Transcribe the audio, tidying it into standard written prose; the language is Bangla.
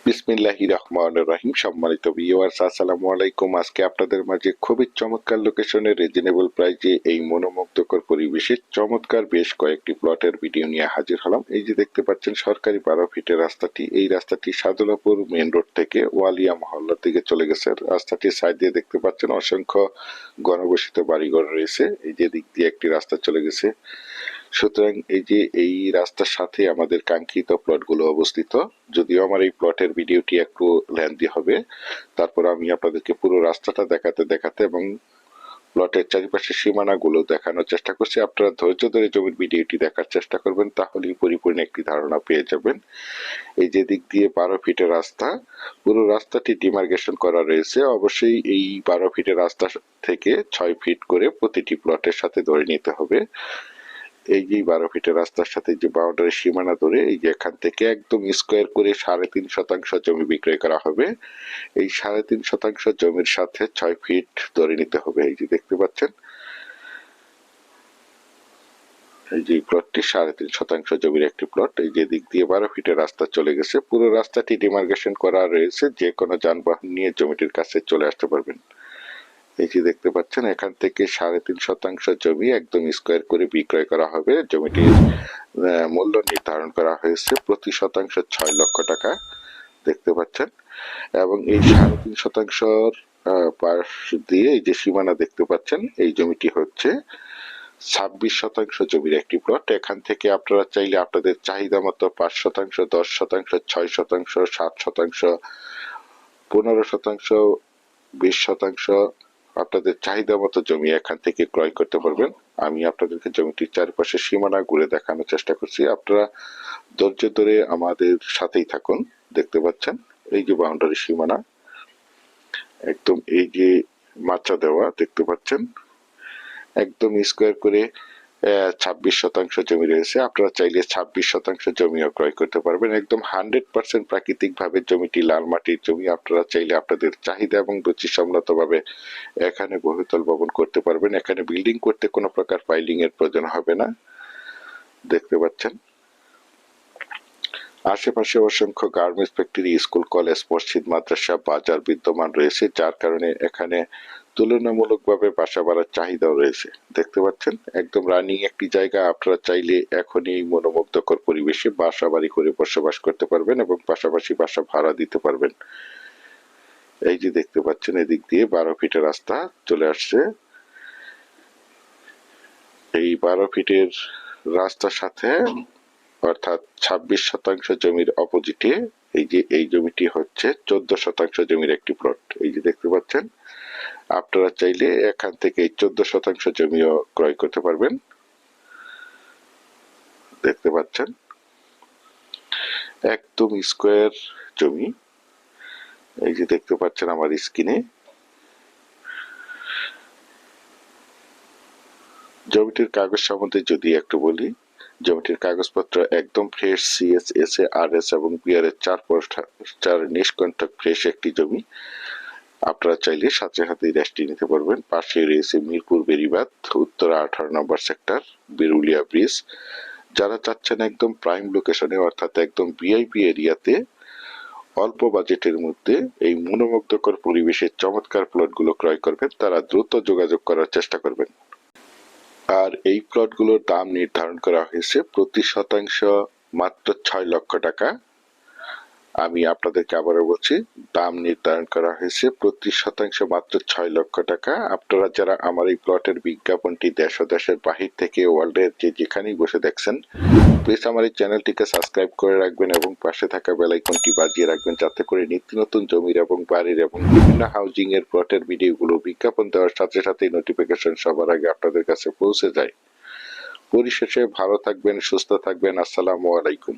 বিসমিল্লাহির রহমানির রহিম। সম্মানিত ভিউয়ার্স, আসসালামু আলাইকুম। আজকে আপনাদের মাঝে খুবই চমৎকার লোকেশনে রিজনেবল প্রাইসে এই মনোমুগ্ধকর পরিবেশে চমৎকার বেশ কয়েকটি প্লটের ভিডিও নিয়ে হাজির হলাম। এই যে দেখতে পাচ্ছেন সরকারি 12 ফিটের রাস্তাটি, এই রাস্তাটি সাদুল্লাপুর মেইন রোড থেকে ওয়ালিয়া মহল্লার দিকে চলে গেছে। রাস্তাটির সাইড দিয়ে দেখতে পাচ্ছেন অসংখ্য ঘনবসিত বাড়িঘর রয়েছে। এই যে দিক দিয়ে একটি রাস্তা চলে গেছে। সুতরাং এই যে এই রাস্তার সাথে আমাদের কাঙ্ক্ষিত প্লটগুলো অবস্থিত। যদিও আমার এই প্লটের ভিডিওটি একটু লেন্থি হবে, তারপর আমি আপনাদেরকে পুরো রাস্তাটা দেখাতে দেখাতে এবং প্লটের চারিপাশে সীমানাগুলো দেখানোর চেষ্টা করছি। আপনারা ধৈর্য ধরে জমির ভিডিওটি দেখার চেষ্টা করবেন, তাহলেই পরিপূর্ণ একটি ধারণা পেয়ে যাবেন। এই যে দিক দিয়ে 12 ফিটের রাস্তা, পুরো রাস্তাটি ডিমার্কেশন করা রয়েছে। অবশ্যই এই 12 ফিটের রাস্তা থেকে 6 ফিট করে প্রতিটি প্লটের সাথে ধরে নিতে হবে। এই যে 12 ফিটের রাস্তার সাথে যে বাউন্ডারি সীমানা ধরে এই যে এখান থেকে একদম স্কোয়ার করে 3.5% জমি বিক্রয় করা হবে। এই 3.5% জমির সাথে 6 ফিট ধরে নিতে হবে। এই যে দেখতে পাচ্ছেন, এই যে প্লটটি 3.5% জমির একটি প্লট। এই যে দিক দিয়ে 12 ফিটের রাস্তা চলে গেছে। পুরো রাস্তাটি ডিমার্কেশন করা রয়েছে, যে কোনো যানবাহন নিয়ে জমিটির কাছে চলে আসতে পারবেন। এই যে দেখতে পাচ্ছেন, এখান থেকে 3.5% জমি একদম স্কোয়ার করে বিক্রয় করা হবে। জমিটির মূল্য নির্ধারণ করা হয়েছে প্রতি শতাংশ 6 লক্ষ টাকা, দেখতে পাচ্ছেন। এবং এই 3.5% পাশ দিয়ে এই যে সীমানা দেখতে পাচ্ছেন, এই জমিটি হচ্ছে 26% জমির একটি প্লট। এখান থেকে আপনারা চাইলে আপনাদের চাহিদা মতো 5%, 10%, 6%, 7%, 15%, 20% আপনাদের চাহিদা মতো জমি এখান থেকে ক্রয় করতে পারবেন। আমি আপনাদেরকে জমিটির চারপাশে সীমানা ঘুরে দেখানোর চেষ্টা করছি, আপনারা ধৈর্য ধরে আমাদের সাথেই থাকুন। দেখতে পাচ্ছেন এই যে বাউন্ডারি সীমানা, একদম এই যে মাচা দেওয়া দেখতে পাচ্ছেন, একদম স্কোয়ার করে 26% জমি রয়েছে। আপনারা চাইলে 26% জমিও ক্রয় করতে পারবেন। একদম 100% প্রাকৃতিক ভাবে জমিটি লাল মাটির জমি। আপনারা চাইলে আপনাদের চাহিদা এবং রুচি সম্মত ভাবে এখানে বহুতল ভবন করতে পারবেন। এখানে বিল্ডিং করতে কোনো প্রকার পাইলিং এর প্রয়োজন হবে না, দেখতে পাচ্ছেন। আশেপাশে অসংখ্য গার্মেন্টস ফ্যাক্টরি, স্কুল, কলেজ, মসজিদ, মাদ্রাসা, বাজার বিদ্যমান রয়েছে, যার কারণে এখানে তুলনামূলকভাবে বাসা বাড়ার চাহিদাও রয়েছে। দেখতে পাচ্ছেন একদম রানিং একটি জায়গা। আপনারা চাইলে এখনই এই মনোমুগ্ধকর পরিবেশে বাসা বাড়ি করে বসবাস করতে পারবেন এবং পাশাপাশি বাসা ভাড়া দিতে পারবেন। এই যে দেখতে পাচ্ছেন, এদিক দিয়ে 12 ফিটের রাস্তা চলে আসছে। এই 12 ফিটের রাস্তার সাথে অর্থাৎ 26% জমির অপোজিটে এই যে এই জমিটি হচ্ছে 14% জমির একটি প্লট। এই যে দেখতে পাচ্ছেন, আপনারা চাইলে এখান থেকে 14% জমিও ক্রয় করতে পারবেন। দেখতে পাচ্ছেন একদম স্কোয়ার জমি। এই যে দেখতে পাচ্ছেন আমার স্ক্রিনে, জমিটির কাগজ সম্বন্ধে যদি একটু বলি, জমিটির কাগজপত্র একদম ফ্রেশ, CSSA, RS এবং BR এর 4 নিষ্কণ্টক ফ্রেশ একটি জমি। আপনারা চাইলে সাথে সাথে রেস্টি নিতে পারবেন। পাশে রয়েছে মিরপুর বেড়িবাঁধ, উত্তরা 18 নম্বর সেক্টর, বিরুলিয়া ব্রিজ। যারা চাচ্ছেন একদম প্রাইম লোকেশনে অর্থাৎ একদম VIP এরিয়াতে অল্প বাজেটের মধ্যে এই মনোমুগ্ধকর পরিবেশের চমৎকার প্লটগুলো ক্রয় করবেন, তারা দ্রুত যোগাযোগ করার চেষ্টা করবেন। আর এই প্লটগুলোর দাম নির্ধারণ করা হয়েছে প্রতি শতাংশ মাত্র 6 লক্ষ টাকা। আমি আপনাদেরকে আবারও বলছি, দাম নির্ধারণ করা হয়েছে প্রতি শতাংশ মাত্র 6 লক্ষ টাকা। আপনারা যারা আমার এই প্লটের বিজ্ঞাপনটি দেশ ও দেশের বাহির থেকে ওয়ার্ল্ডের যেখানেই বসে দেখছেন, প্লিজ আমার এই চ্যানেলটিকে সাবস্ক্রাইব করে রাখবেন এবং পাশে থাকা বেল আইকনটি বাজিয়ে রাখবেন, যাতে করে নিত্য নতুন জমির এবং বাড়ির এবং বিভিন্ন হাউজিং এর প্লটের ভিডিওগুলো বিজ্ঞাপন দেওয়ার সাথে সাথে নোটিফিকেশন সবার আগে আপনাদের কাছে পৌঁছে যায়। পরিশেষে ভালো থাকবেন, সুস্থ থাকবেন। আসসালামু আলাইকুম।